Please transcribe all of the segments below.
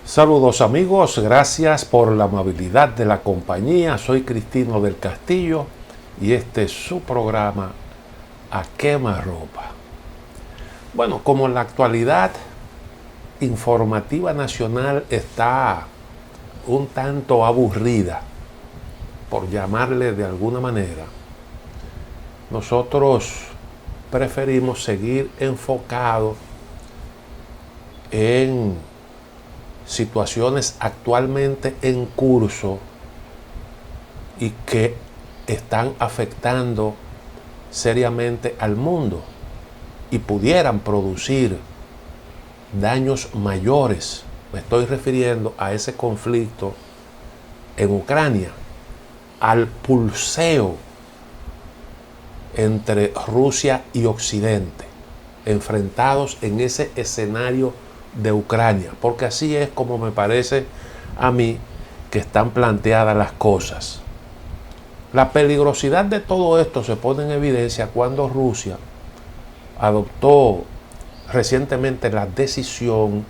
Saludos amigos, gracias por la amabilidad de la compañía. Soy Cristino del Castillo y este es su programa A Quemarropa. Bueno, como en la actualidad informativa nacional está un tanto aburrida, por llamarle de alguna manera, nosotros preferimos seguir enfocados en situaciones actualmente en curso y que están afectando seriamente al mundo y pudieran producir daños mayores. Me estoy refiriendo a ese conflicto en Ucrania, al pulseo entre Rusia y Occidente, enfrentados en ese escenario de Ucrania, porque así es como me parece a mí que están planteadas las cosas. La peligrosidad de todo esto se pone en evidencia cuando Rusia adoptó recientemente la decisión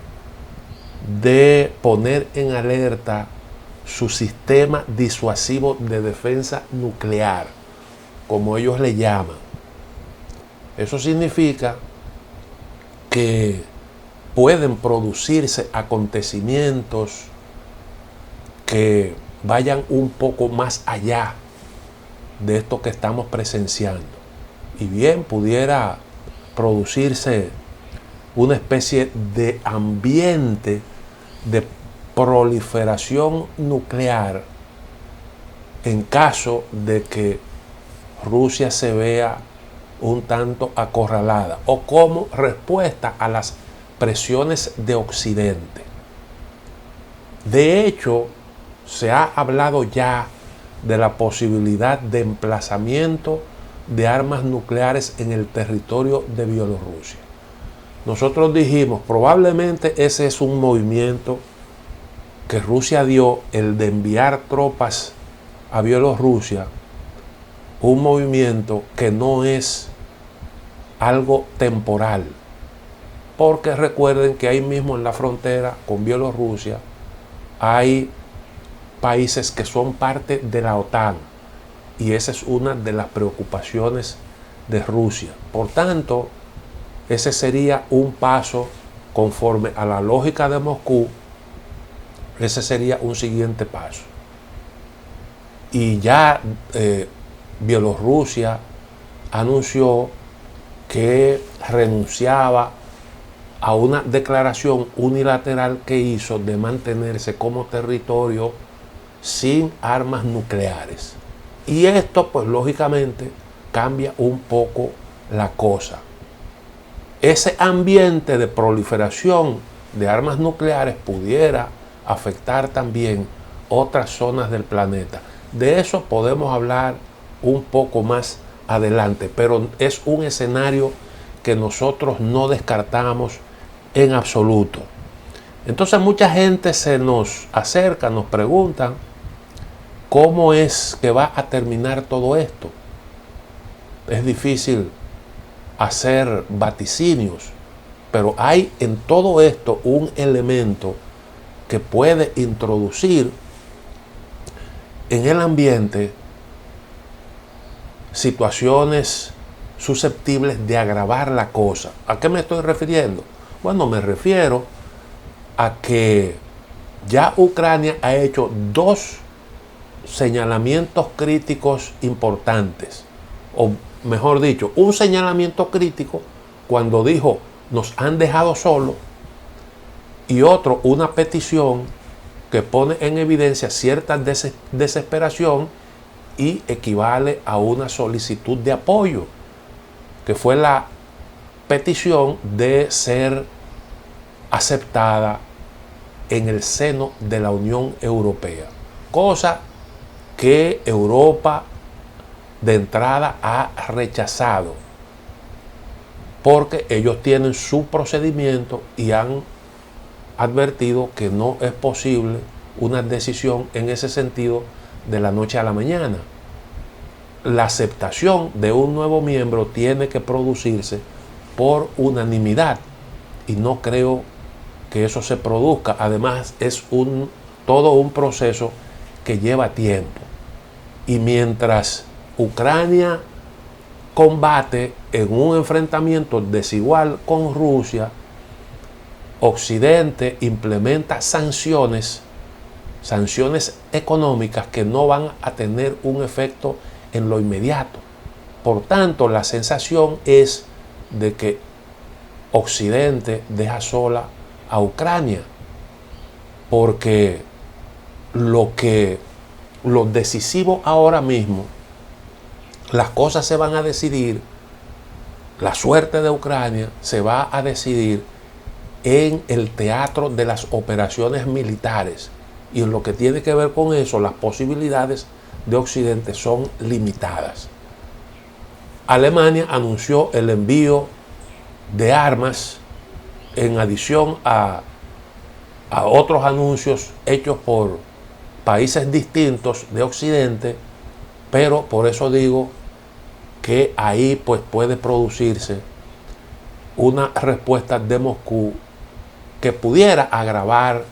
de poner en alerta su sistema disuasivo de defensa nuclear, como ellos le llaman. Eso significa que pueden producirse acontecimientos que vayan un poco más allá de esto que estamos presenciando. Y bien pudiera producirse una especie de ambiente de proliferación nuclear en caso de que Rusia se vea un tanto acorralada o como respuesta a las presiones de Occidente. De hecho, se ha hablado ya de la posibilidad de emplazamiento de armas nucleares en el territorio de Bielorrusia. Nosotros dijimos, probablemente ese es un movimiento que Rusia dio, el de enviar tropas a Bielorrusia, un movimiento que no es algo temporal, porque recuerden que ahí mismo en la frontera con Bielorrusia hay países que son parte de la OTAN y esa es una de las preocupaciones de Rusia. Por tanto, ese sería un paso conforme a la lógica de Moscú, ese sería un siguiente paso. Y ya Bielorrusia anunció que renunciaba a una declaración unilateral que hizo de mantenerse como territorio sin armas nucleares. Y esto, pues lógicamente, cambia un poco la cosa. Ese ambiente de proliferación de armas nucleares pudiera afectar también otras zonas del planeta. De eso podemos hablar un poco más adelante, pero es un escenario que nosotros no descartamos en absoluto. Entonces mucha gente se nos acerca, nos preguntan cómo es que va a terminar todo esto. Es difícil hacer vaticinios, pero hay en todo esto un elemento que puede introducir en el ambiente situaciones susceptibles de agravar la cosa. ¿A qué me estoy refiriendo? Bueno, me refiero a que ya Ucrania ha hecho dos señalamientos críticos importantes, o mejor dicho, un señalamiento crítico cuando dijo nos han dejado solos, y otro, una petición que pone en evidencia cierta desesperación y equivale a una solicitud de apoyo, que fue la petición de ser aceptada en el seno de la Unión Europea, cosa que Europa de entrada ha rechazado, porque ellos tienen su procedimiento y han advertido que no es posible una decisión en ese sentido de la noche a la mañana. La aceptación de un nuevo miembro tiene que producirse por unanimidad y no creo que eso se produzca. Además, es todo un proceso que lleva tiempo. Y mientras Ucrania combate en un enfrentamiento desigual con Rusia, Occidente implementa sanciones económicas que no van a tener un efecto en lo inmediato. Por tanto, la sensación es de que Occidente deja sola a Ucrania, porque lo decisivo ahora mismo, las cosas se van a decidir, la suerte de Ucrania se va a decidir en el teatro de las operaciones militares, y en lo que tiene que ver con eso, las posibilidades de Occidente son limitadas. Alemania anunció el envío de armas en adición a otros anuncios hechos por países distintos de Occidente, pero por eso digo que ahí pues puede producirse una respuesta de Moscú que pudiera agravar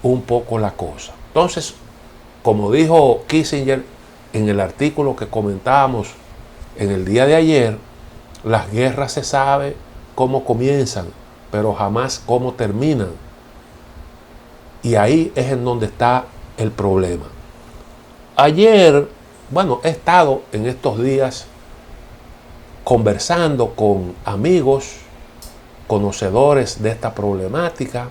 un poco la cosa. Entonces, como dijo Kissinger en el artículo que comentábamos en el día de ayer, las guerras se sabe cómo comienzan, pero jamás cómo terminan. Y ahí es en donde está el problema. Ayer, he estado en estos días conversando con amigos, conocedores de esta problemática,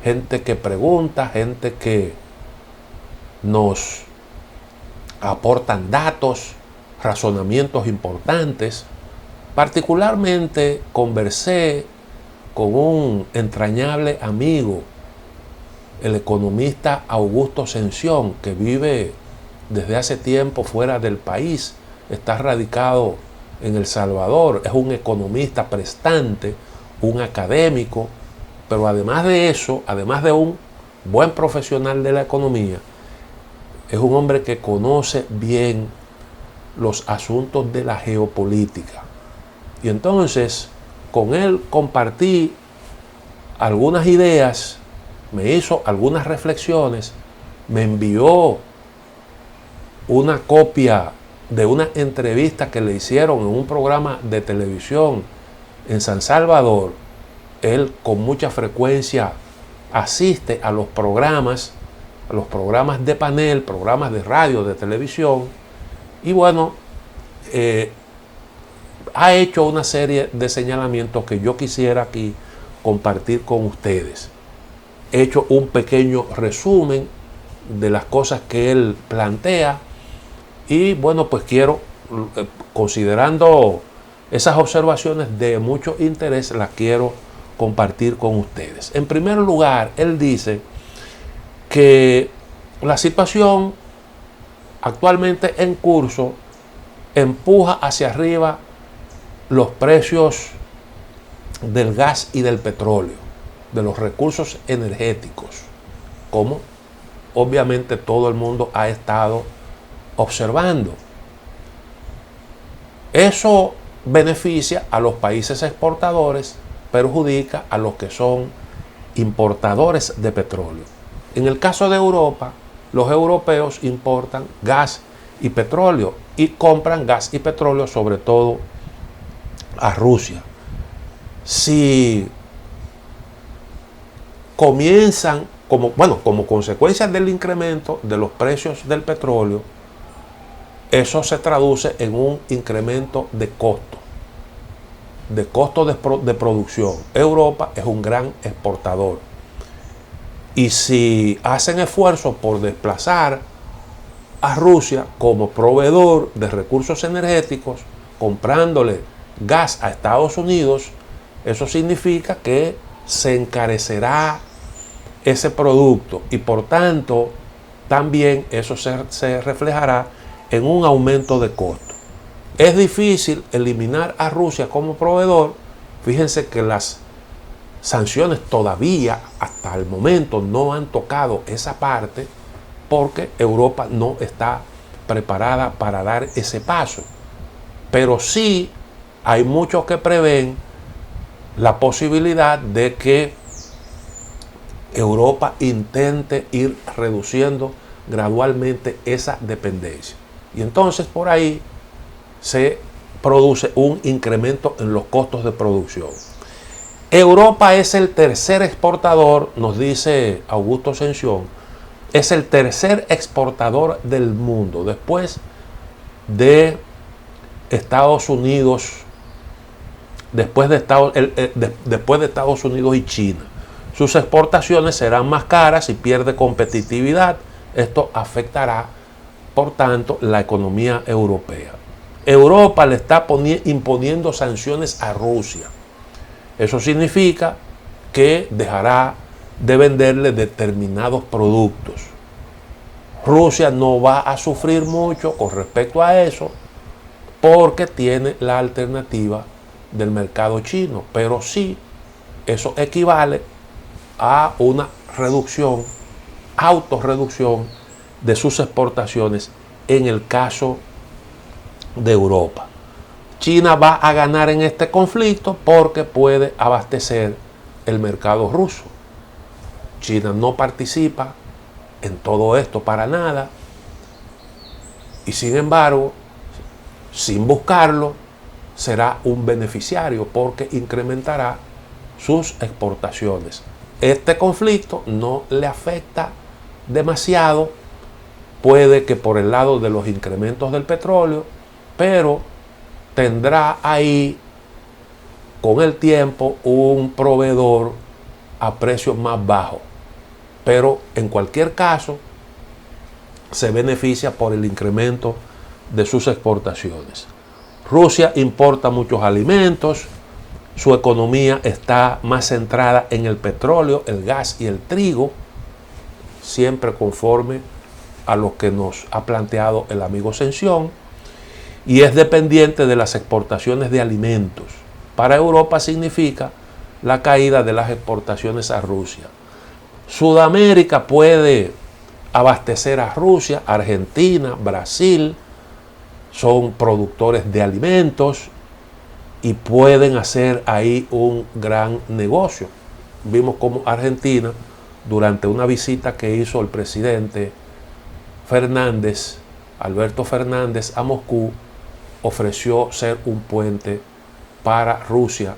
gente que pregunta, gente que nos aportan datos, razonamientos importantes. Particularmente conversé con un entrañable amigo, el economista Augusto Ascensión, que vive desde hace tiempo fuera del país, está radicado en El Salvador, es un economista prestante, un académico, pero además de eso, además de un buen profesional de la economía, es un hombre que conoce bien los asuntos de la geopolítica. Y entonces, con él compartí algunas ideas, me hizo algunas reflexiones, me envió una copia de una entrevista que le hicieron en un programa de televisión en San Salvador. Él con mucha frecuencia asiste a los programas de panel, programas de radio, de televisión, y ha hecho una serie de señalamientos que yo quisiera aquí compartir con ustedes. He hecho un pequeño resumen de las cosas que él plantea y quiero, considerando esas observaciones de mucho interés, las quiero compartir con ustedes. En primer lugar, él dice que la situación actualmente en curso empuja hacia arriba los precios del gas y del petróleo, de los recursos energéticos, como obviamente todo el mundo ha estado observando. Eso beneficia a los países exportadores, perjudica a los que son importadores de petróleo. En el caso de Europa, los europeos importan gas y petróleo y compran gas y petróleo sobre todo a Rusia. Si comienzan, como consecuencia del incremento de los precios del petróleo, eso se traduce en un incremento de costo de producción. Europa es un gran exportador. Y si hacen esfuerzos por desplazar a Rusia como proveedor de recursos energéticos, comprándole gas a Estados Unidos, eso significa que se encarecerá ese producto y por tanto también eso se reflejará en un aumento de costo. Es difícil eliminar a Rusia como proveedor. Fíjense que las sanciones todavía hasta el momento no han tocado esa parte porque Europa no está preparada para dar ese paso. Pero sí hay muchos que prevén la posibilidad de que Europa intente ir reduciendo gradualmente esa dependencia. Y entonces por ahí se produce un incremento en los costos de producción. Europa es el tercer exportador, nos dice Augusto Ascensión, es el tercer exportador del mundo, después de Estados Unidos, después de Estados Unidos y China. Sus exportaciones serán más caras y pierde competitividad. Esto afectará, por tanto, la economía europea. Europa le está imponiendo sanciones a Rusia. Eso significa que dejará de venderle determinados productos. Rusia no va a sufrir mucho con respecto a eso porque tiene la alternativa del mercado chino, pero sí, eso equivale a una reducción, autorreducción de sus exportaciones en el caso de Europa. China va a ganar en este conflicto porque puede abastecer el mercado ruso. China no participa en todo esto para nada y sin embargo, sin buscarlo, será un beneficiario porque incrementará sus exportaciones. Este conflicto no le afecta demasiado, puede que por el lado de los incrementos del petróleo, pero tendrá ahí con el tiempo un proveedor a precios más bajos. Pero en cualquier caso se beneficia por el incremento de sus exportaciones. Rusia importa muchos alimentos, su economía está más centrada en el petróleo, el gas y el trigo, siempre conforme a lo que nos ha planteado el amigo Ascensión, y es dependiente de las exportaciones de alimentos. Para Europa significa la caída de las exportaciones a Rusia. Sudamérica puede abastecer a Rusia, Argentina, Brasil, son productores de alimentos y pueden hacer ahí un gran negocio. Vimos como Argentina, durante una visita que hizo el presidente Fernández, Alberto Fernández, a Moscú, ofreció ser un puente para Rusia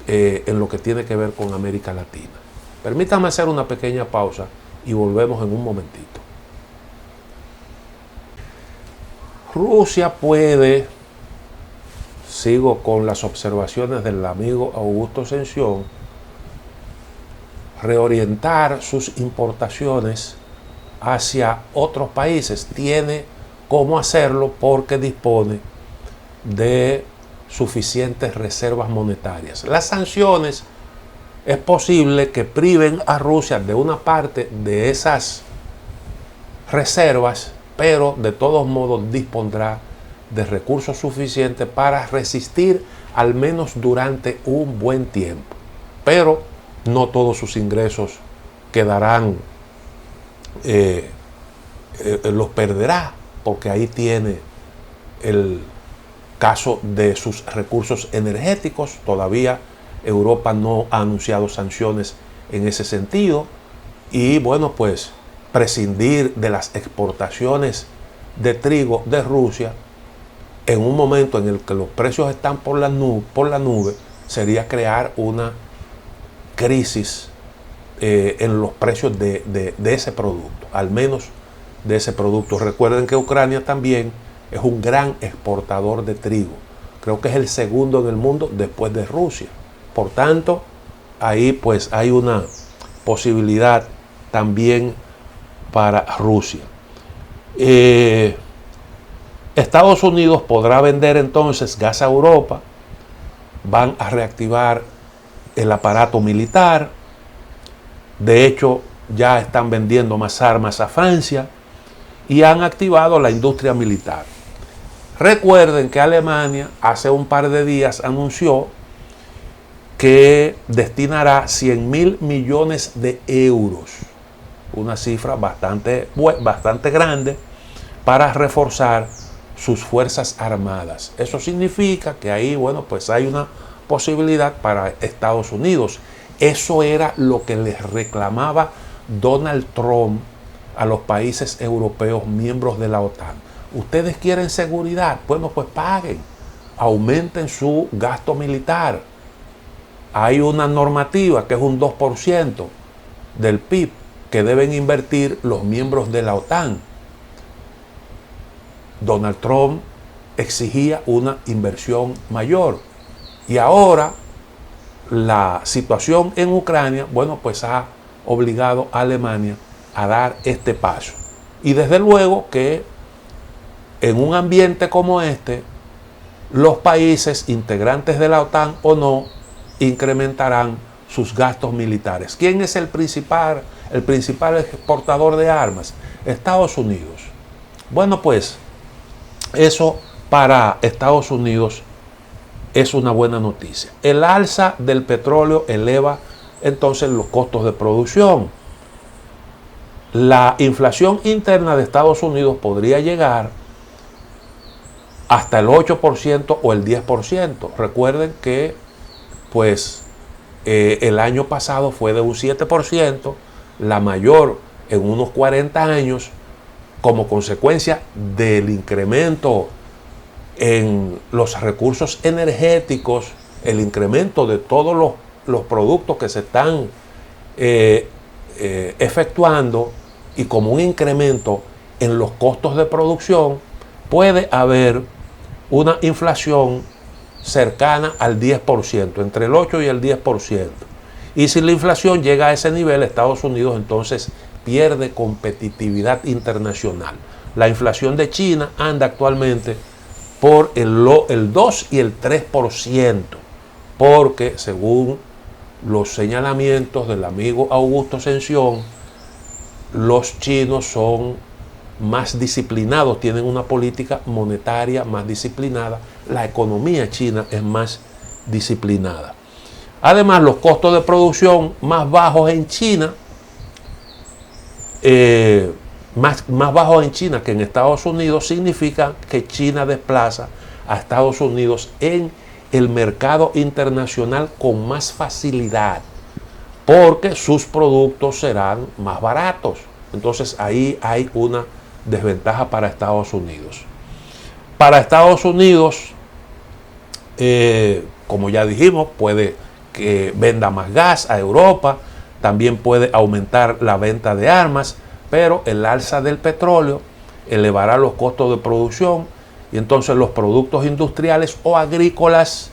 en lo que tiene que ver con América Latina. Permítame hacer una pequeña pausa y volvemos en un momentito. Rusia puede, sigo con las observaciones del amigo Augusto Ascensión, reorientar sus importaciones hacia otros países. Tiene cómo hacerlo porque dispone de suficientes reservas monetarias. Las sanciones es posible que priven a Rusia de una parte de esas reservas, pero de todos modos dispondrá de recursos suficientes para resistir al menos durante un buen tiempo. Pero no todos sus ingresos quedarán, los perderá, porque ahí tiene el caso de sus recursos energéticos. Todavía Europa no ha anunciado sanciones en ese sentido. Y bueno, pues prescindir de las exportaciones de trigo de Rusia en un momento en el que los precios están por la nube sería crear una crisis en los precios de ese producto, al menos de ese producto. Recuerden que Ucrania también es un gran exportador de trigo. Creo que es el segundo en el mundo después de Rusia. Por tanto, ahí pues hay una posibilidad también para Rusia. Estados Unidos podrá vender entonces gas a Europa, van a reactivar el aparato militar, de hecho ya están vendiendo más armas a Francia y han activado la industria militar. Recuerden que Alemania hace un par de días anunció que destinará 100.000 millones de euros, una cifra bastante grande, para reforzar sus fuerzas armadas. Eso significa que ahí, bueno, pues hay una posibilidad para Estados Unidos. Eso era lo que les reclamaba Donald Trump a los países europeos miembros de la OTAN. ¿Ustedes quieren seguridad? Bueno, pues paguen, aumenten su gasto militar. Hay una normativa que es un 2% del PIB que deben invertir los miembros de la OTAN. Donald Trump exigía una inversión mayor. Y ahora la situación en Ucrania, bueno, pues ha obligado a Alemania a dar este paso. Y desde luego que en un ambiente como este, los países integrantes de la OTAN o no incrementarán sus gastos militares. ¿Quién es el principal exportador de armas? Estados Unidos. Bueno, pues eso para Estados Unidos es una buena noticia. El alza del petróleo eleva entonces los costos de producción. La inflación interna de Estados Unidos podría llegar hasta el 8% o el 10%. Recuerden que pues el año pasado fue de un 7%, la mayor en unos 40 años, como consecuencia del incremento en los recursos energéticos, el incremento de todos los productos que se están efectuando y como un incremento en los costos de producción, puede haber una inflación cercana al 10%, entre el 8 y el 10%. Y si la inflación llega a ese nivel, Estados Unidos entonces pierde competitividad internacional. La inflación de China anda actualmente por el 2 y el 3%, porque según los señalamientos del amigo Augusto Ascensión, los chinos son más disciplinados, tienen una política monetaria más disciplinada, la economía china es más disciplinada. Además, los costos de producción más bajos en China, más bajos en China que en Estados Unidos, significa que China desplaza a Estados Unidos en el mercado internacional con más facilidad, porque sus productos serán más baratos. Entonces ahí hay una desventaja para Estados Unidos. Para Estados Unidos, como ya dijimos, puede que venda más gas a Europa, también puede aumentar la venta de armas, pero el alza del petróleo elevará los costos de producción y entonces los productos industriales o agrícolas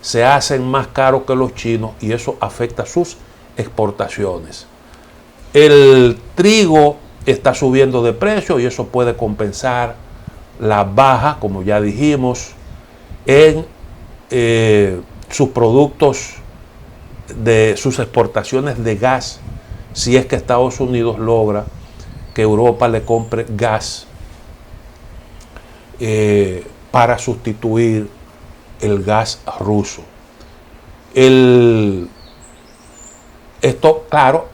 se hacen más caros que los chinos y eso afecta sus exportaciones. El trigo está subiendo de precio y eso puede compensar la baja, como ya dijimos, en sus productos de sus exportaciones de gas, si es que Estados Unidos logra que Europa le compre gas para sustituir el gas ruso. Esto, claro,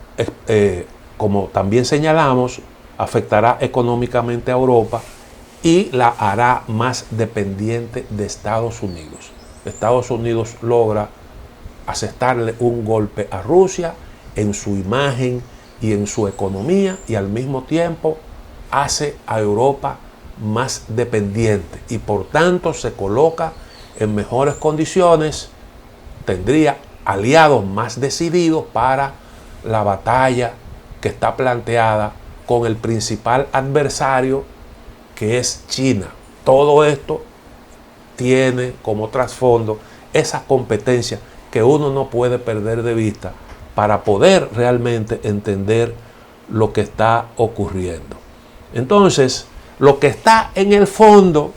como también señalamos, afectará económicamente a Europa y la hará más dependiente de Estados Unidos. Estados Unidos logra asestarle un golpe a Rusia en su imagen y en su economía y al mismo tiempo hace a Europa más dependiente y por tanto se coloca en mejores condiciones, tendría aliados más decididos para la batalla que está planteada con el principal adversario, que es China. Todo esto tiene como trasfondo esa competencia que uno no puede perder de vista para poder realmente entender lo que está ocurriendo. Entonces, lo que está en el fondo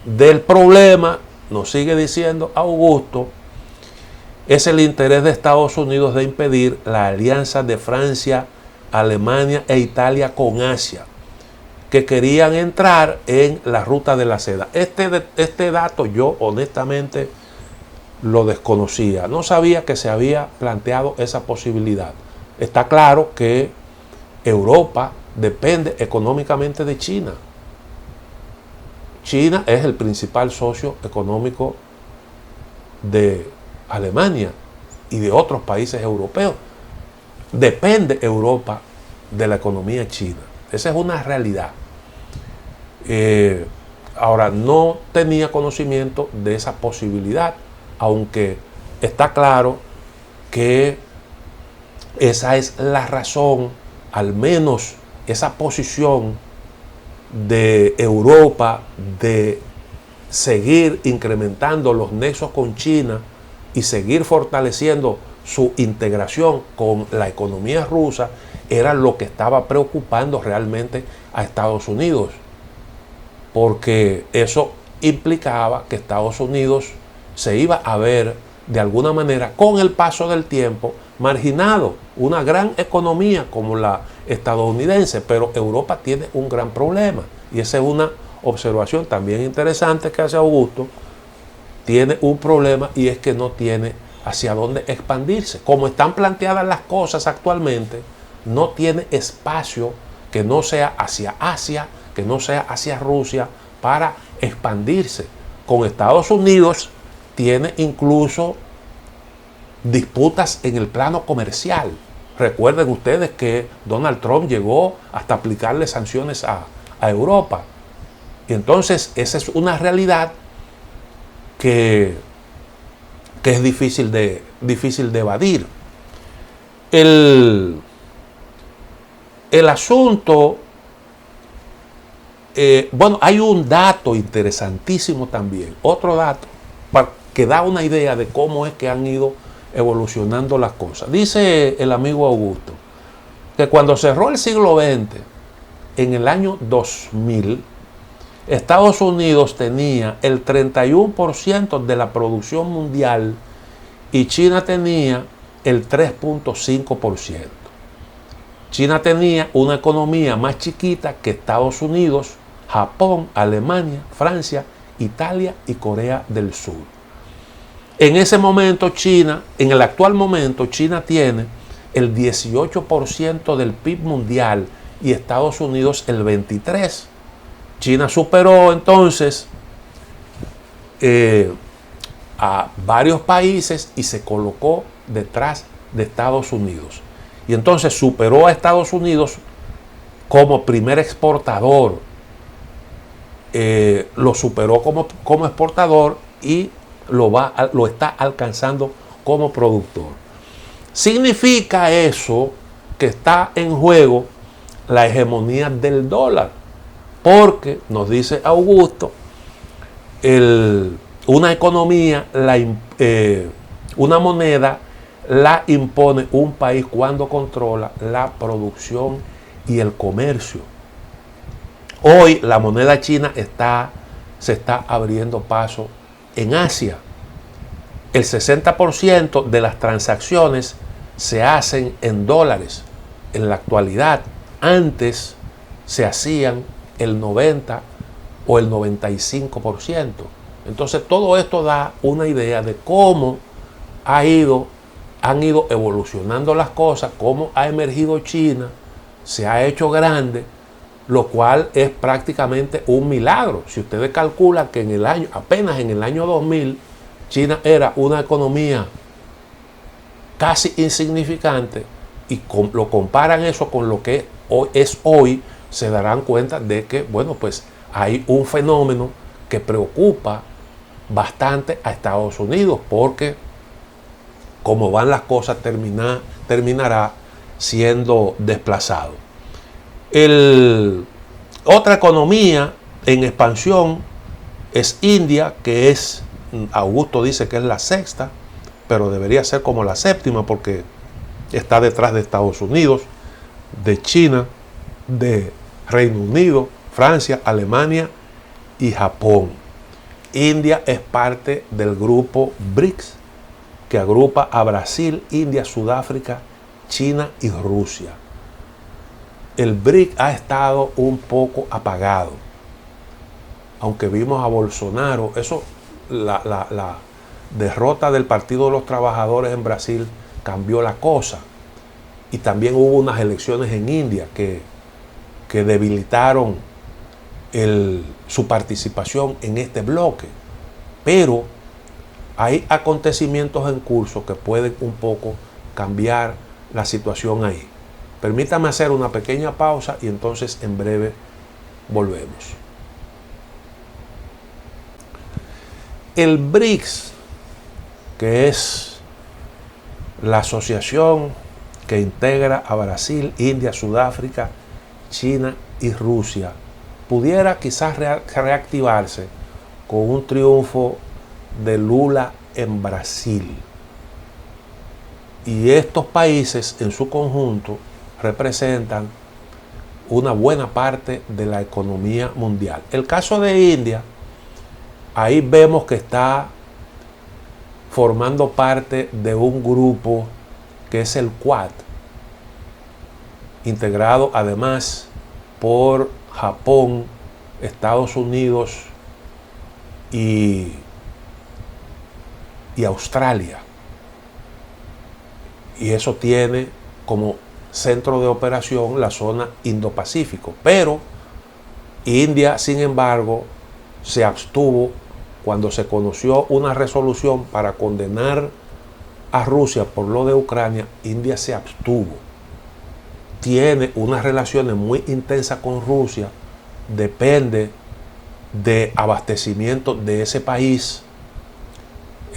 del problema, nos sigue diciendo Augusto, es el interés de Estados Unidos de impedir la alianza de Francia, Alemania e Italia con Asia, que querían entrar en la ruta de la seda. Este dato yo honestamente lo desconocía, no sabía que se había planteado esa posibilidad. Está claro que Europa depende económicamente de China. China es el principal socio económico de Alemania y de otros países europeos. Depende Europa de la economía china. Esa es una realidad. Ahora, no tenía conocimiento de esa posibilidad, aunque está claro que esa es la razón, al menos esa posición de Europa de seguir incrementando los nexos con China y seguir fortaleciendo su integración con la economía rusa, era lo que estaba preocupando realmente a Estados Unidos, porque eso implicaba que Estados Unidos se iba a ver de alguna manera con el paso del tiempo marginado. Una gran economía como la estadounidense, pero Europa tiene un gran problema, y esa es una observación también interesante que hace Augusto. Tiene un problema, y es que no tiene hacia dónde expandirse. Como están planteadas las cosas actualmente, no tiene espacio que no sea hacia Asia, que no sea hacia Rusia, para expandirse. Con Estados Unidos tiene incluso disputas en el plano comercial. Recuerden ustedes que Donald Trump llegó hasta aplicarle sanciones a Europa. Y entonces esa es una realidad que es difícil de evadir. El asunto, bueno, hay un dato interesantísimo también, otro dato que da una idea de cómo es que han ido evolucionando las cosas. Dice el amigo Augusto que cuando cerró el siglo XX, en el año 2000, Estados Unidos tenía el 31% de la producción mundial y China tenía el 3.5%. China tenía una economía más chiquita que Estados Unidos, Japón, Alemania, Francia, Italia y Corea del Sur. En ese momento China, en el actual momento, China tiene el 18% del PIB mundial y Estados Unidos el 23%. China superó entonces a varios países y se colocó detrás de Estados Unidos. Y entonces superó a Estados Unidos como primer exportador. Lo superó como exportador y lo está alcanzando como productor. ¿Significa eso que está en juego la hegemonía del dólar? Porque, nos dice Augusto, una economía, una moneda la impone un país cuando controla la producción y el comercio. Hoy la moneda china se está abriendo paso en Asia. El 60% de las transacciones se hacen en dólares en la actualidad. Antes se hacían el 90 o el 95%. Entonces todo esto da una idea de cómo han ido evolucionando las cosas, cómo ha emergido China, se ha hecho grande, lo cual es prácticamente un milagro. Si ustedes calculan que apenas en el año 2000, China era una economía casi insignificante, y lo comparan eso con lo que es hoy, se darán cuenta de que, bueno, pues hay un fenómeno que preocupa bastante a Estados Unidos, porque como van las cosas terminará siendo desplazado. Otra economía en expansión es India, que Augusto dice que es la sexta, pero debería ser como la séptima, porque está detrás de Estados Unidos, de China, de Reino Unido, Francia, Alemania y Japón. India es parte del grupo BRICS, que agrupa a Brasil, India, Sudáfrica, China y Rusia. El BRIC ha estado un poco apagado, aunque vimos a Bolsonaro. La derrota del Partido de los Trabajadores en Brasil cambió la cosa, y también hubo unas elecciones en India que debilitaron su participación en este bloque. Pero Hay acontecimientos en curso que pueden un poco cambiar la situación ahí. Permítame hacer una pequeña pausa y entonces en breve volvemos. El BRICS, que es la asociación que integra a Brasil, India, Sudáfrica, China y Rusia, pudiera quizás reactivarse con un triunfo de Lula en Brasil. Y estos países en su conjunto representan una buena parte de la economía mundial. El caso de India, ahí vemos que está formando parte de un grupo que es el Quad, integrado además por Japón, Estados Unidos y Australia. Y eso tiene como centro de operación la zona Indo-Pacífico. Pero India, sin embargo, se abstuvo cuando se conoció una resolución para condenar a Rusia por lo de Ucrania. India se abstuvo. Tiene unas relaciones muy intensas con Rusia, depende de abastecimiento de ese país,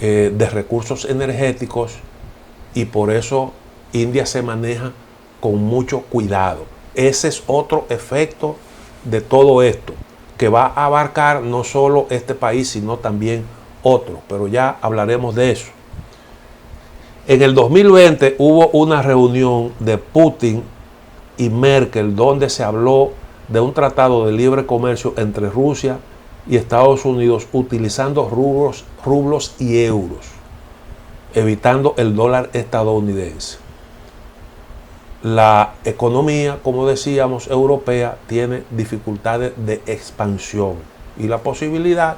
de recursos energéticos, y por eso India se maneja con mucho cuidado. Ese es otro efecto de todo esto, que va a abarcar no solo este país, sino también otros, pero ya hablaremos de eso. En el 2020 hubo una reunión de Putin y Merkel donde se habló de un tratado de libre comercio entre Rusia y Estados Unidos utilizando rublos y euros, evitando el dólar estadounidense. La economía, como decíamos, europea tiene dificultades de expansión y la posibilidad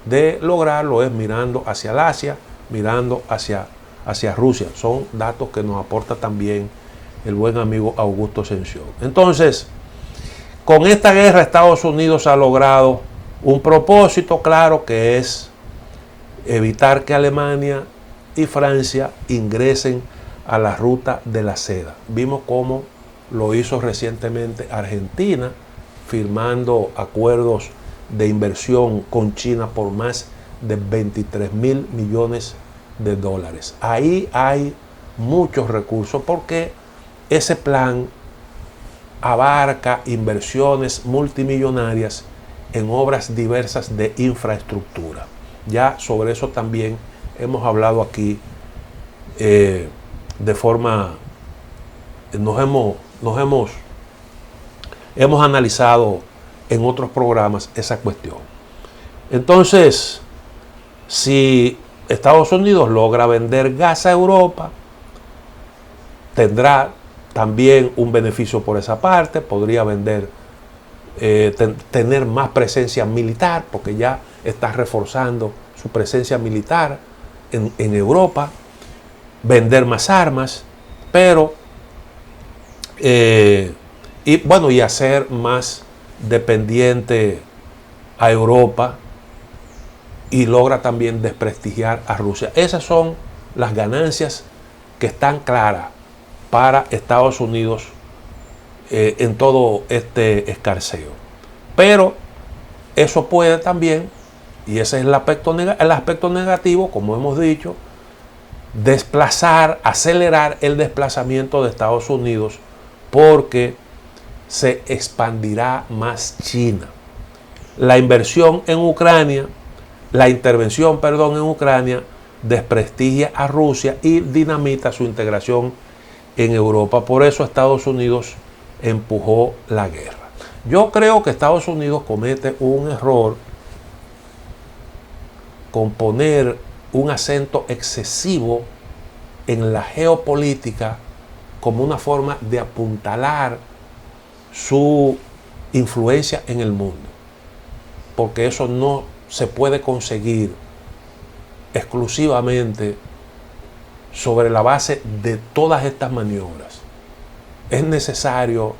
de lograrlo es mirando hacia el Asia, mirando hacia Rusia. Son datos que nos aporta también el buen amigo Augusto Ascensión. Entonces, con esta guerra Estados Unidos ha logrado un propósito claro, que es evitar que Alemania y Francia ingresen a la ruta de la seda. Vimos cómo lo hizo recientemente Argentina, firmando acuerdos de inversión con China por más de 23.000 millones de dólares. Ahí hay muchos recursos porque ese plan abarca inversiones multimillonarias en obras diversas de infraestructura. Ya sobre eso también hemos hablado aquí de forma, hemos analizado en otros programas esa cuestión. Entonces, si Estados Unidos logra vender gas a Europa, tendrá también un beneficio por esa parte, podría vender, tener más presencia militar, porque ya está reforzando su presencia militar en Europa, vender más armas, pero y hacer más dependiente a Europa, y logra también desprestigiar a Rusia. Esas son las ganancias que están claras para Estados Unidos en todo este escarceo. Pero eso puede también, y ese es el aspecto negativo, como hemos dicho, acelerar el desplazamiento de Estados Unidos, porque se expandirá más China. La intervención en Ucrania desprestigia a Rusia y dinamita su integración en Europa. Por eso Estados Unidos empujó la guerra. Yo creo que Estados Unidos comete un error con poner un acento excesivo en la geopolítica como una forma de apuntalar su influencia en el mundo, porque eso no se puede conseguir exclusivamente sobre la base de todas estas maniobras. Es necesario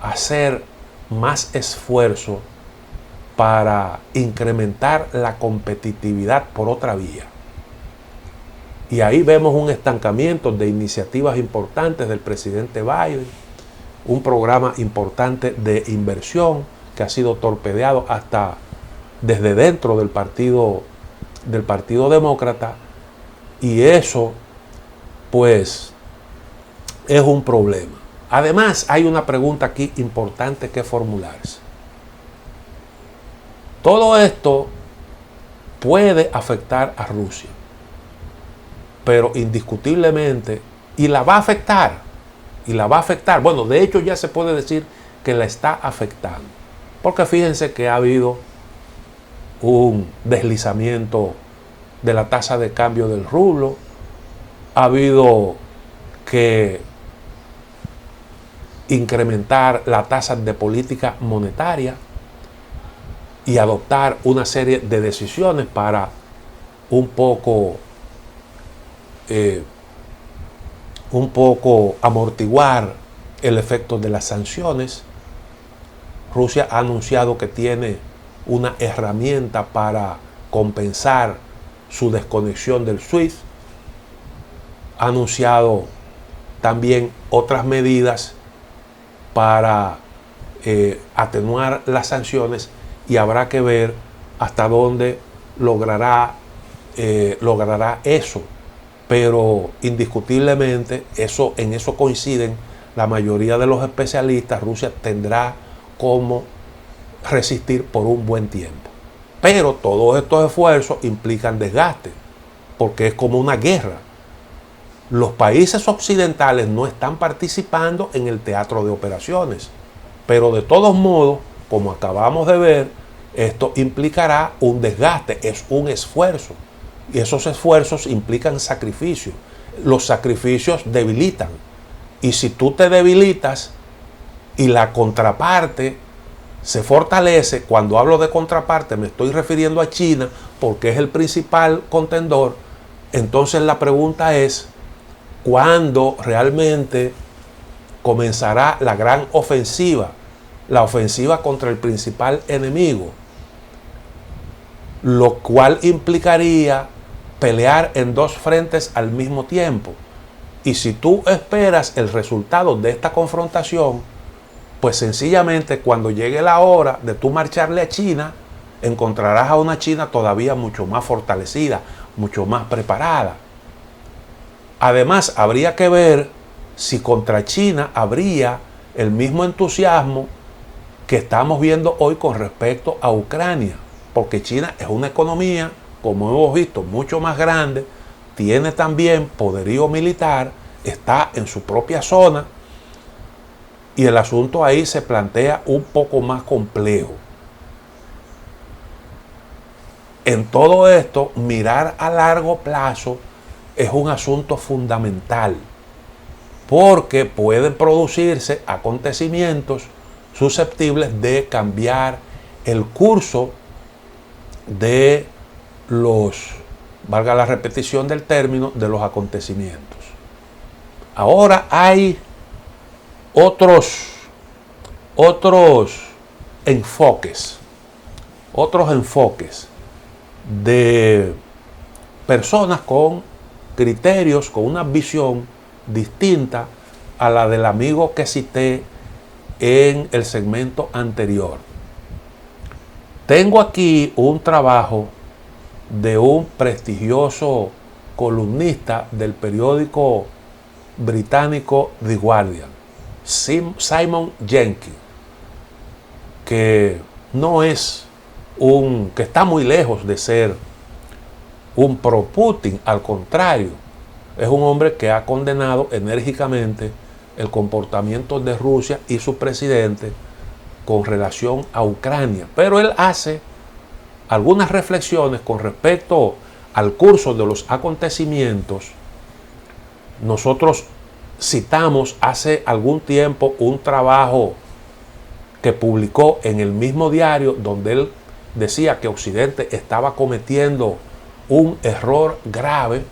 hacer más esfuerzo para incrementar la competitividad por otra vía. Y ahí vemos un estancamiento de iniciativas importantes del presidente Biden, un programa importante de inversión que ha sido torpedeado hasta desde dentro del Partido Demócrata, y eso pues es un problema. Además, hay una pregunta aquí importante que formularse. Todo esto puede afectar a Rusia, pero indiscutiblemente, y la va a afectar, bueno, de hecho ya se puede decir que la está afectando, porque fíjense que ha habido un deslizamiento de la tasa de cambio del rublo, ha habido que incrementar la tasa de política monetaria y adoptar una serie de decisiones para un poco amortiguar el efecto de las sanciones. Rusia ha anunciado que tiene una herramienta para compensar su desconexión del SWIFT. Ha anunciado también otras medidas para atenuar las sanciones, y habrá que ver hasta dónde logrará eso. Pero indiscutiblemente en eso coinciden la mayoría de los especialistas. Rusia tendrá cómo resistir por un buen tiempo. Pero todos estos esfuerzos implican desgaste, porque es como una guerra. Los países occidentales no están participando en el teatro de operaciones, pero de todos modos, como acabamos de ver, esto implicará un desgaste, es un esfuerzo, y esos esfuerzos implican sacrificios. Los sacrificios debilitan, y si tú te debilitas y la contraparte se fortalece, cuando hablo de contraparte me estoy refiriendo a China porque es el principal contendor, entonces la pregunta es, ¿cuándo realmente comenzará la gran ofensiva? La ofensiva contra el principal enemigo, lo cual implicaría pelear en dos frentes al mismo tiempo. Y si tú esperas el resultado de esta confrontación, pues sencillamente cuando llegue la hora de tú marcharle a China, encontrarás a una China todavía mucho más fortalecida, mucho más preparada. Además, habría que ver si contra China habría el mismo entusiasmo que estamos viendo hoy con respecto a Ucrania, porque China es una economía, como hemos visto, mucho más grande, tiene también poderío militar, está en su propia zona, y el asunto ahí se plantea un poco más complejo. En todo esto, mirar a largo plazo es un asunto fundamental, porque pueden producirse acontecimientos susceptibles de cambiar el curso de valga la repetición del término, de los acontecimientos. Ahora hay otros enfoques de personas con criterios, con una visión distinta a la del amigo que cité en el segmento anterior. Tengo aquí un trabajo de un prestigioso columnista del periódico británico The Guardian, Simon Jenkins, que que está muy lejos de ser un pro-Putin, al contrario, es un hombre que ha condenado enérgicamente el comportamiento de Rusia y su presidente con relación a Ucrania. Pero él hace algunas reflexiones con respecto al curso de los acontecimientos. Nosotros citamos hace algún tiempo un trabajo que publicó en el mismo diario, donde él decía que Occidente estaba cometiendo un error grave,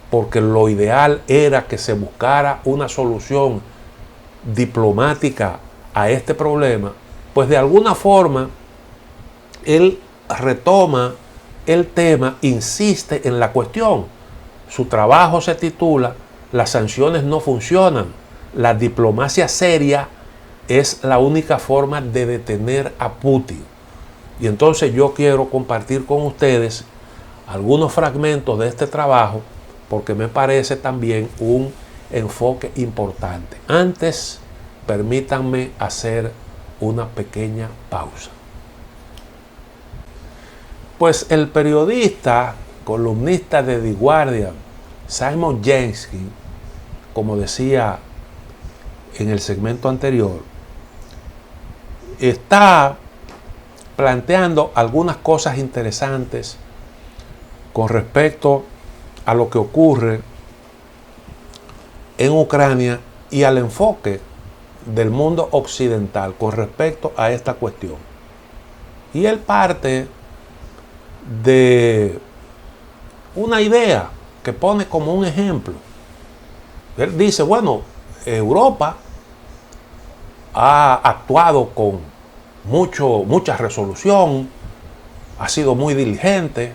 porque lo ideal era que se buscara una solución diplomática a este problema. Pues de alguna forma él retoma el tema, insiste en la cuestión, Su trabajo se titula "Las sanciones no funcionan. La diplomacia seria es la única forma de detener a Putin". Y entonces yo quiero compartir con ustedes algunos fragmentos de este trabajo porque me parece también un enfoque importante. Antes, permítanme hacer una pequeña pausa. Pues el periodista, columnista de The Guardian, Simon Jensen, como decía en el segmento anterior, está planteando algunas cosas interesantes con respecto a lo que ocurre en Ucrania y al enfoque del mundo occidental con respecto a esta cuestión. Y él parte de una idea que pone como un ejemplo. Él dice, bueno, Europa ha actuado con mucha resolución, ha sido muy diligente,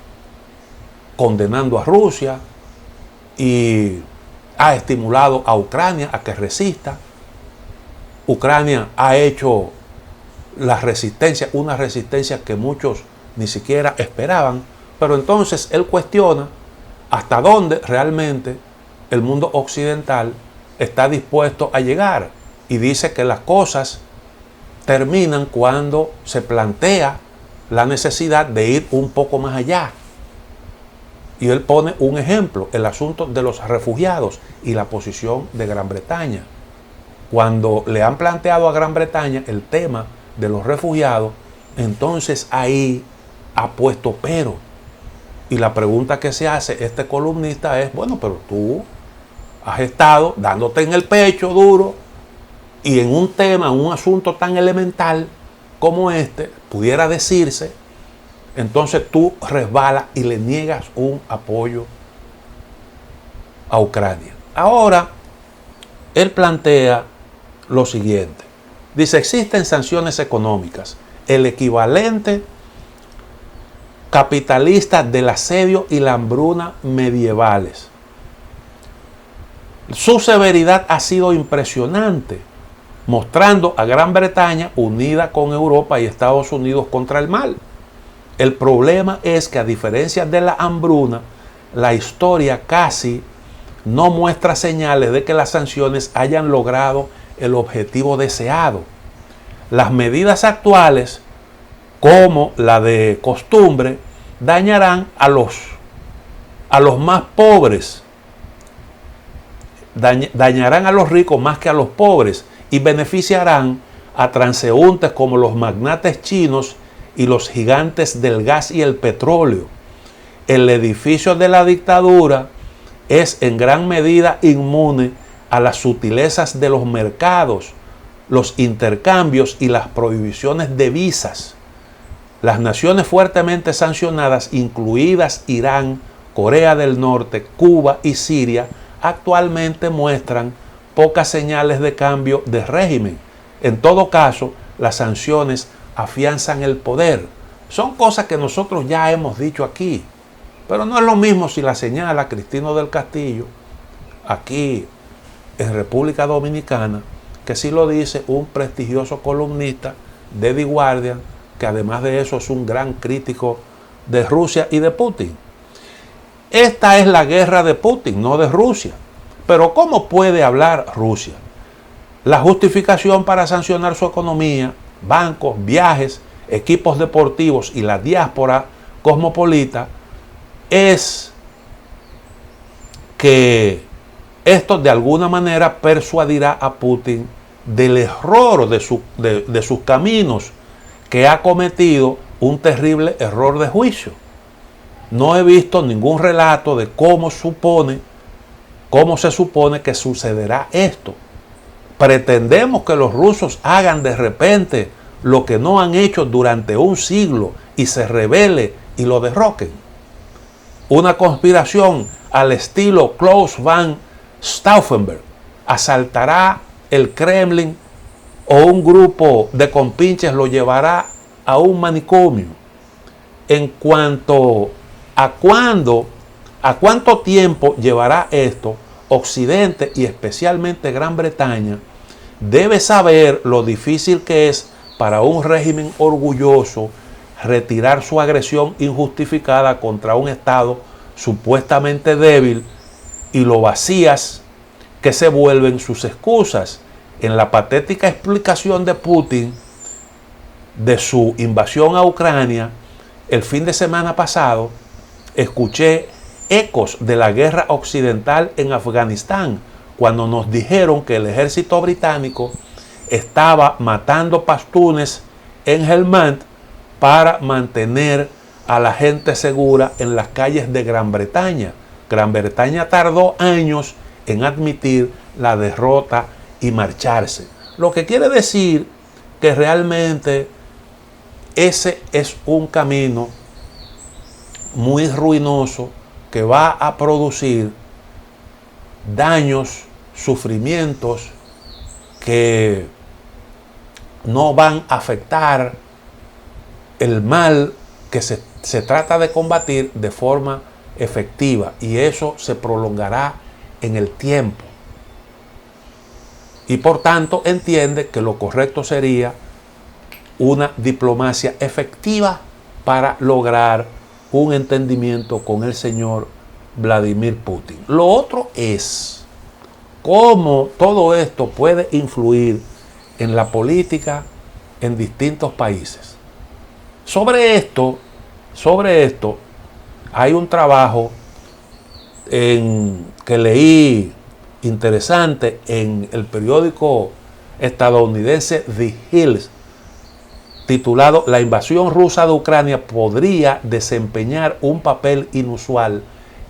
condenando a Rusia y ha estimulado a Ucrania a que resista. Ucrania ha hecho la resistencia, una resistencia que muchos ni siquiera esperaban, pero entonces él cuestiona hasta dónde realmente el mundo occidental está dispuesto a llegar y dice que las cosas terminan cuando se plantea la necesidad de ir un poco más allá. Y él pone un ejemplo, el asunto de los refugiados y la posición de Gran Bretaña. Cuando le han planteado a Gran Bretaña el tema de los refugiados, entonces ahí ha puesto pero. Y la pregunta que se hace este columnista es, bueno, pero tú has estado dándote en el pecho duro y en un tema, un asunto tan elemental como este, pudiera decirse, entonces tú resbalas y le niegas un apoyo a Ucrania. Ahora, él plantea lo siguiente. Dice, existen sanciones económicas, el equivalente capitalista del asedio y la hambruna medievales. Su severidad ha sido impresionante, mostrando a Gran Bretaña unida con Europa y Estados Unidos contra el mal. El problema es que, a diferencia de la hambruna, la historia casi no muestra señales de que las sanciones hayan logrado el objetivo deseado. Las medidas actuales, como la de costumbre, dañarán a los más pobres, dañarán a los ricos más que a los pobres y beneficiarán a transeúntes como los magnates chinos y los gigantes del gas y el petróleo. El edificio de la dictadura es en gran medida inmune a las sutilezas de los mercados, los intercambios y las prohibiciones de visas. Las naciones fuertemente sancionadas, incluidas Irán, Corea del Norte, Cuba y Siria, actualmente muestran pocas señales de cambio de régimen. En todo caso, las sanciones afianzan el poder. Son cosas que nosotros ya hemos dicho aquí, pero no es lo mismo si la señala Cristino del Castillo aquí en República Dominicana que si lo dice un prestigioso columnista de The Guardian, que además de eso es un gran crítico de Rusia y de Putin. Esta es la guerra de Putin, no de Rusia. Pero ¿cómo puede hablar Rusia? La justificación para sancionar su economía, bancos, viajes, equipos deportivos y la diáspora cosmopolita es que esto de alguna manera persuadirá a Putin del error de sus caminos, que ha cometido un terrible error de juicio. No he visto ningún relato de cómo se supone que sucederá esto. Pretendemos que los rusos hagan de repente lo que no han hecho durante un siglo y se rebele y lo derroquen. Una conspiración al estilo Klaus von Stauffenberg asaltará el Kremlin o un grupo de compinches lo llevará a un manicomio. En cuanto a cuándo ¿A cuánto tiempo llevará esto? Occidente y especialmente Gran Bretaña debe saber lo difícil que es para un régimen orgulloso retirar su agresión injustificada contra un Estado supuestamente débil y lo vacías que se vuelven sus excusas. En la patética explicación de Putin de su invasión a Ucrania, el fin de semana pasado, escuché ecos de la guerra occidental en Afganistán, cuando nos dijeron que el ejército británico estaba matando pastunes en Helmand para mantener a la gente segura en las calles de Gran Bretaña. Gran Bretaña tardó años en admitir la derrota y marcharse. Lo que quiere decir que realmente ese es un camino muy ruinoso que va a producir daños, sufrimientos que no van a afectar el mal que se trata de combatir de forma efectiva, y eso se prolongará en el tiempo. Y por tanto entiende que lo correcto sería una diplomacia efectiva para lograr un entendimiento con el señor Vladimir Putin. Lo otro es cómo todo esto puede influir en la política en distintos países. Sobre esto hay un trabajo que leí interesante en el periódico estadounidense The Hill, titulado "La invasión rusa de Ucrania podría desempeñar un papel inusual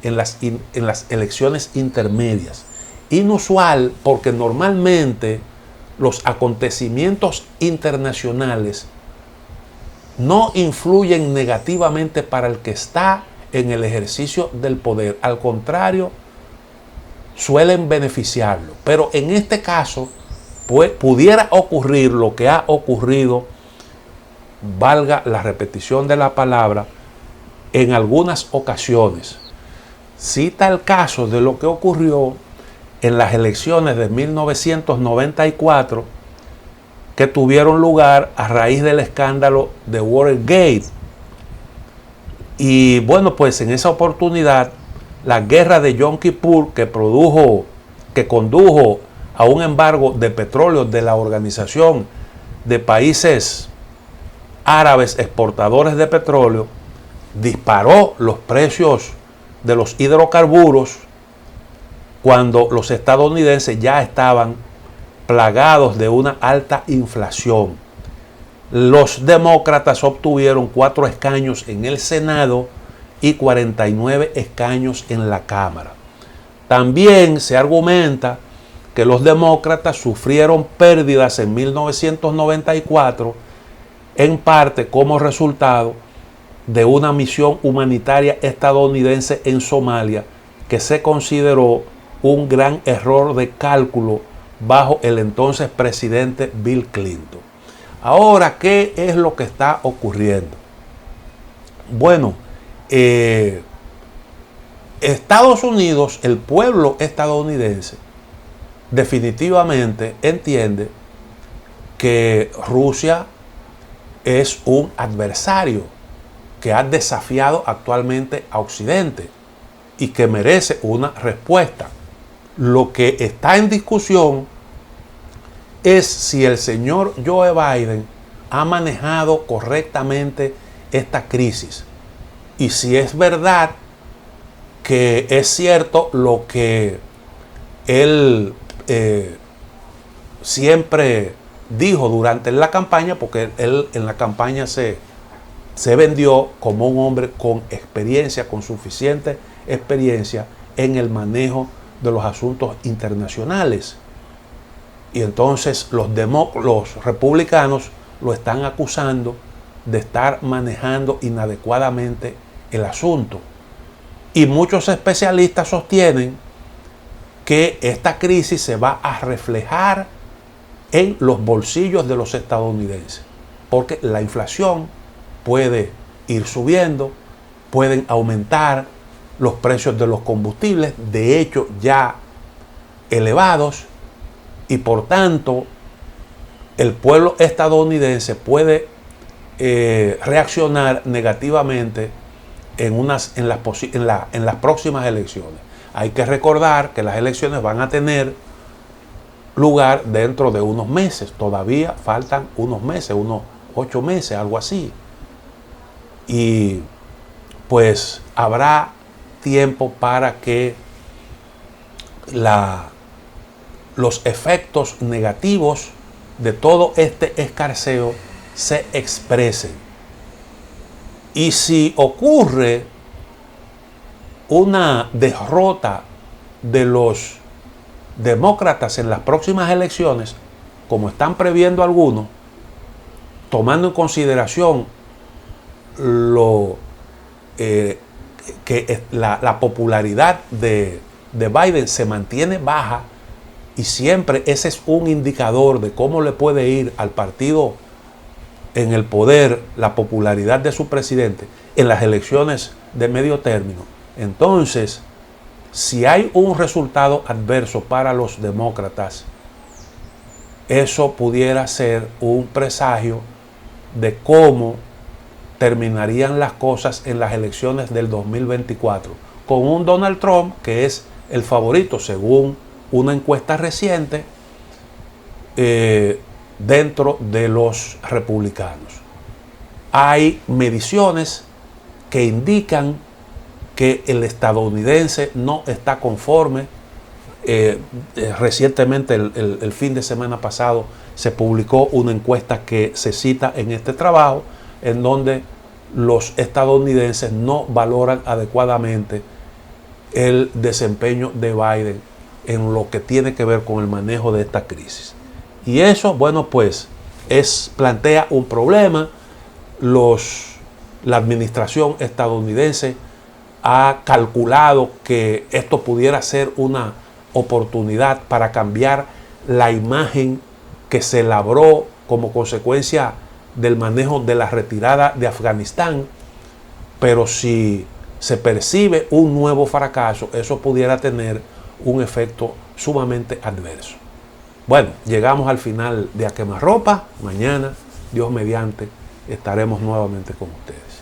en las elecciones intermedias". Inusual porque normalmente los acontecimientos internacionales no influyen negativamente para el que está en el ejercicio del poder. Al contrario, suelen beneficiarlo. Pero en este caso, pues, pudiera ocurrir lo que ha ocurrido, valga la repetición de la palabra, en algunas ocasiones. Cita el caso de lo que ocurrió en las elecciones de 1994, que tuvieron lugar a raíz del escándalo de Watergate. Y bueno, pues en esa oportunidad, la guerra de Yom Kippur, que condujo a un embargo de petróleo de la Organización de Países Árabes Exportadores de Petróleo, disparó los precios de los hidrocarburos cuando los estadounidenses ya estaban plagados de una alta inflación. Los demócratas obtuvieron 4 escaños en el Senado y 49 escaños en la Cámara. También se argumenta que los demócratas sufrieron pérdidas en 1994, en parte como resultado de una misión humanitaria estadounidense en Somalia, que se consideró un gran error de cálculo bajo el entonces presidente Bill Clinton. Ahora, ¿qué es lo que está ocurriendo? Bueno, Estados Unidos, el pueblo estadounidense, definitivamente entiende que Rusia es un adversario que ha desafiado actualmente a Occidente y que merece una respuesta. Lo que está en discusión es si el señor Joe Biden ha manejado correctamente esta crisis, y si es verdad que es cierto lo que él siempre dijo durante la campaña, porque él en la campaña se vendió como un hombre con experiencia, con suficiente experiencia en el manejo de los asuntos internacionales. Y entonces los republicanos lo están acusando de estar manejando inadecuadamente el asunto. Y muchos especialistas sostienen que esta crisis se va a reflejar en los bolsillos de los estadounidenses, porque la inflación puede ir subiendo, pueden aumentar los precios de los combustibles, de hecho ya elevados, y por tanto el pueblo estadounidense puede reaccionar negativamente en las próximas elecciones. Hay que recordar que las elecciones van a tener lugar dentro de unos meses. Todavía faltan unos meses, unos 8 meses, algo así. Y pues habrá tiempo para que los efectos negativos de todo este escarceo se expresen. Y si ocurre una derrota de los demócratas en las próximas elecciones, como están previendo algunos, tomando en consideración que la popularidad de Biden se mantiene baja, y siempre ese es un indicador de cómo le puede ir al partido en el poder la popularidad de su presidente en las elecciones de medio término. Entonces, si hay un resultado adverso para los demócratas, eso pudiera ser un presagio de cómo terminarían las cosas en las elecciones del 2024, con un Donald Trump que es el favorito según una encuesta reciente dentro de los republicanos. Hay mediciones que indican que el estadounidense no está conforme. Recientemente, el fin de semana pasado, se publicó una encuesta que se cita en este trabajo, en donde los estadounidenses no valoran adecuadamente el desempeño de Biden en lo que tiene que ver con el manejo de esta crisis. Y eso, bueno, pues plantea un problema. La administración estadounidense ha calculado que esto pudiera ser una oportunidad para cambiar la imagen que se labró como consecuencia del manejo de la retirada de Afganistán, pero si se percibe un nuevo fracaso, eso pudiera tener un efecto sumamente adverso. Bueno, llegamos al final de A Quemarropa. Mañana, Dios mediante, estaremos nuevamente con ustedes.